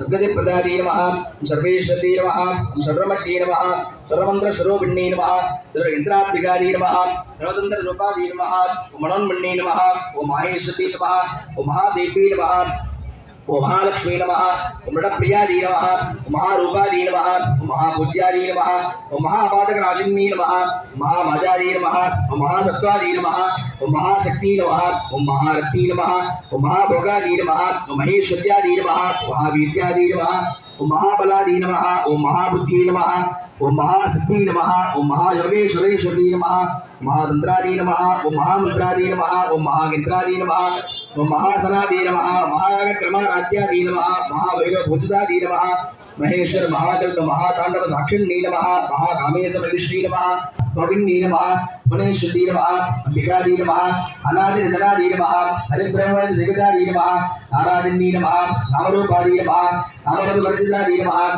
सद्गतिप्रदाय नमः सर्वेश्वरी नमः सर्वमत्ये नमः सर्वमन्त्रस्वरूपिण्ये नमः सर्वेन्द्रात्मिकाय नमः सर्वतन्त्ररूपाय नमः मनोन्मण्ये नमः ओम माहेश्वरी नमः ओम महादेवी नमः ओम महालक्ष्मी नमः ओम मृडप्रियाय नमः ओम महारूपाय नमः ओम महापूज्याय नमः ओम महापादकनाशिन्ये नमः ओम महामाजाय नमः ओम महासत्त्वाय नमः ओम महाशक्ति नमः ओम महारत्नी नमः ओम महाभोगाय नमः ओम महेश्वर्याय नमः ओम महावीर्याय नमः ओम महाबलाय नमः ओम महाबुद्धि नमः ओम महाशक्ति नमः ओम महायोगेश्वरेश्वरी नमः महातंत्राय नमः ओम महामुद्राय नमः ओम महागिंत्राय नमः ओम महासनादि नमः महाक्रमाराध्यादि नमः महावैभवभूतादि नमः महेश्वर महादेव महातांडव साक्षिण्ये नमः महाकामेश महिश्री नमः भविन्ये नमः मनेश्वरी नमः अंबिकादि नमः अनादिनिधनादि नमः हरिब्रह्म जगदादि नमः नारायणी नमः नामरूपादि नमः नामरूपवर्जितादि नमः